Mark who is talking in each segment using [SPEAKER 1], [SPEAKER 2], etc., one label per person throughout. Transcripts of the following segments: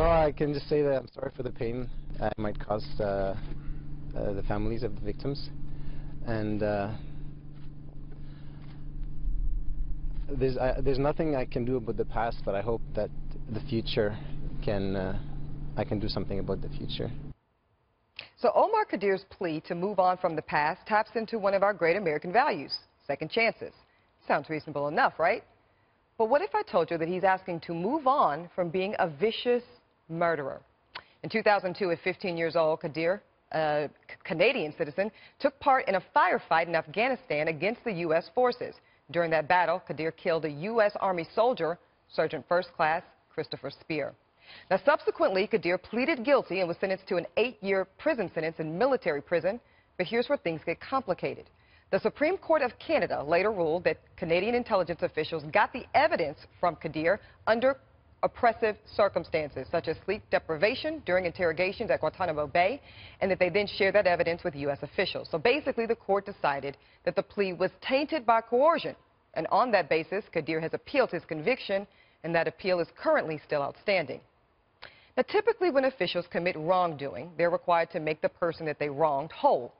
[SPEAKER 1] Well, I can just say that I'm sorry for the pain it might cause the families of the victims, and there's nothing I can do about the past, but I hope that the future I can do something about the future.
[SPEAKER 2] So Omar Khadr's plea to move on from the past taps into one of our great American values, second chances. Sounds reasonable enough, right? But what if I told you that he's asking to move on from being a vicious murderer? In 2002, at 15 years old, Khadr, a Canadian citizen, took part in a firefight in Afghanistan against the U.S. forces. During that battle, Khadr killed a U.S. Army soldier, Sergeant First Class Christopher Spear. Now, subsequently, Khadr pleaded guilty and was sentenced to an 8-year prison sentence in military prison. But here's where things get complicated. The Supreme Court of Canada later ruled that Canadian intelligence officials got the evidence from Khadr under oppressive circumstances, such as sleep deprivation during interrogations at Guantanamo Bay, and that they then shared that evidence with U.S. officials. So basically, the court decided that the plea was tainted by coercion. And on that basis, Khadr has appealed his conviction, and that appeal is currently still outstanding. Now, typically when officials commit wrongdoing, they're required to make the person that they wronged whole.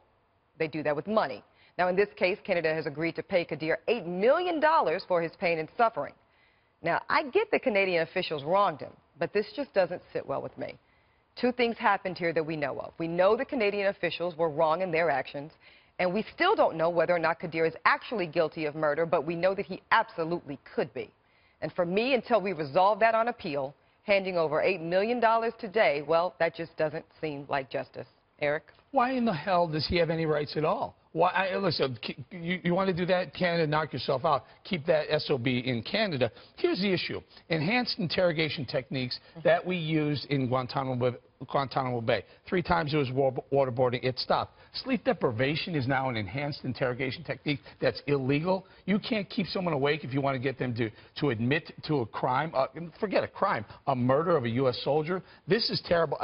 [SPEAKER 2] They do that with money. Now, in this case, Canada has agreed to pay Khadr $8 million for his pain and suffering. Now, I get that Canadian officials wronged him, but this just doesn't sit well with me. Two things happened here that we know of. We know the Canadian officials were wrong in their actions, and we still don't know whether or not Khadr is actually guilty of murder, but we know that he absolutely could be. And for me, until we resolve that on appeal, handing over $8 million today, well, that just doesn't seem like justice. Eric?
[SPEAKER 3] Why in the hell does he have any rights at all? Why, listen, you want to do that? Canada, knock yourself out. Keep that SOB in Canada. Here's the issue. Enhanced interrogation techniques that we used in Guantanamo Bay. 3 times it was waterboarding. It stopped. Sleep deprivation is now an enhanced interrogation technique that's illegal. You can't keep someone awake if you want to get them to admit to a crime. Forget a crime. A murder of a U.S. soldier. This is terrible.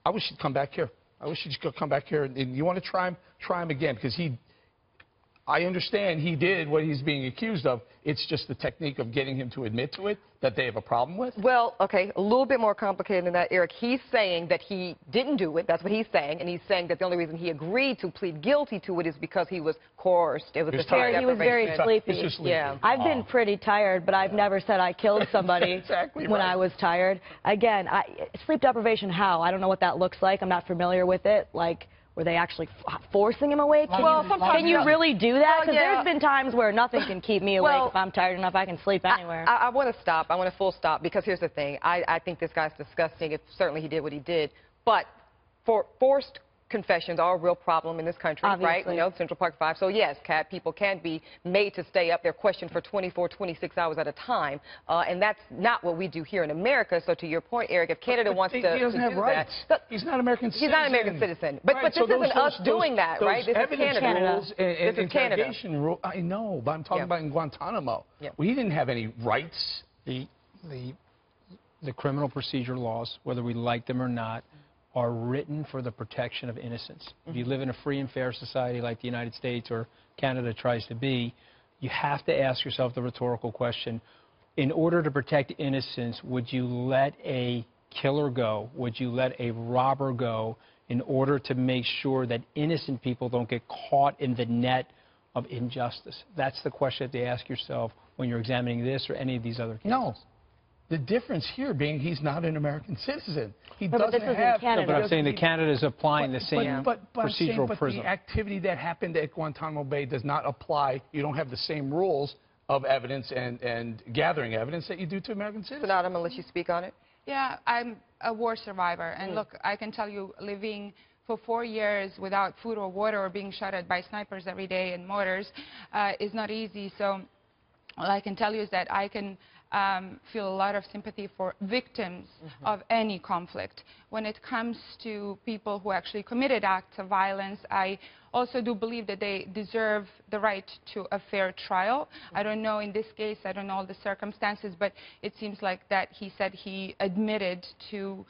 [SPEAKER 3] I wish he'd come back here. I wish he'd come back here. And you want to try him again, because I understand he did what he's being accused of. It's just the technique of getting him to admit to it that they have a problem with.
[SPEAKER 2] Well, okay, a little bit more complicated than that, Eric. He's saying that he didn't do it. That's what he's saying. And he's saying that the only reason he agreed to plead guilty to it is because he was coerced. It was the
[SPEAKER 4] he was very sleepy.
[SPEAKER 2] Yeah.
[SPEAKER 4] I've been pretty tired, but I've never said I killed somebody
[SPEAKER 3] exactly
[SPEAKER 4] when I was tired. Again, sleep deprivation, how? I don't know what that looks like. I'm not familiar with it. Like, were they actually forcing him awake? Can you really do that? Because there's been times where nothing can keep me awake. If I'm tired enough, I can sleep anywhere.
[SPEAKER 2] I want to stop. I want a full stop, because here's the thing. I think this guy's disgusting. Certainly he did what he did. But forced confessions are a real problem in this country, right? You know, Central Park 5. So yes, people can be made to stay up. They're questioned for 24, 26 hours at a time, and that's not what we do here in America. So to your point, Eric, if Canada wants to
[SPEAKER 3] he doesn't have rights. He's not an American citizen.
[SPEAKER 2] He's not an American citizen. But this isn't us doing that, right? This is Canada.
[SPEAKER 3] Rules and interrogation rules. I know, but I'm talking about in Guantanamo. We didn't have any rights.
[SPEAKER 5] The criminal procedure laws, whether we like them or not, are written for the protection of innocence. If you live in a free and fair society like the United States or Canada tries to be, you have to ask yourself the rhetorical question, in order to protect innocence, would you let a killer go? Would you let a robber go in order to make sure that innocent people don't get caught in the net of injustice? That's the question that you ask yourself when you're examining this or any of these other cases.
[SPEAKER 3] No. The difference here being he's not an American citizen. He
[SPEAKER 4] but
[SPEAKER 3] doesn't have...
[SPEAKER 4] Canada.
[SPEAKER 5] No, but I'm saying that Canada is applying the same procedural
[SPEAKER 3] but
[SPEAKER 5] prism.
[SPEAKER 3] The activity that happened at Guantanamo Bay does not apply. You don't have the same rules of evidence and gathering evidence that you do to American citizens.
[SPEAKER 2] I'm going to let you speak on it.
[SPEAKER 6] Yeah, I'm a war survivor. And look, I can tell you, living for 4 years without food or water or being shot at by snipers every day and mortars is not easy. So all I can tell you is that I can feel a lot of sympathy for victims of any conflict. When it comes to people who actually committed acts of violence, I also do believe that they deserve the right to a fair trial. I don't know in this case, I don't know all the circumstances, but it seems like that he said he admitted to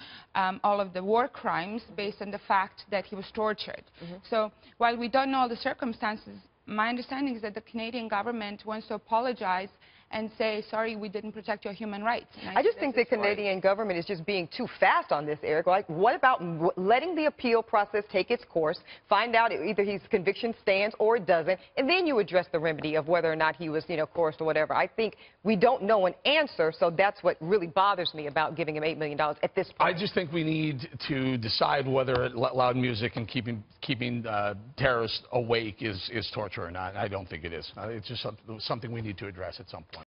[SPEAKER 6] all of the war crimes based on the fact that he was tortured. So while we don't know all the circumstances, my understanding is that the Canadian government wants to apologize and say, sorry, we didn't protect your human rights.
[SPEAKER 2] I just think the Canadian government is just being too fast on this, Eric. Like, what about letting the appeal process take its course, find out either his conviction stands or it doesn't, and then you address the remedy of whether or not he was, coerced or whatever. I think we don't know an answer, so that's what really bothers me about giving him $8 million at this point.
[SPEAKER 3] I just think we need to decide whether loud music and keeping terrorists awake is torture or not. I don't think it is. It's just something we need to address at some point.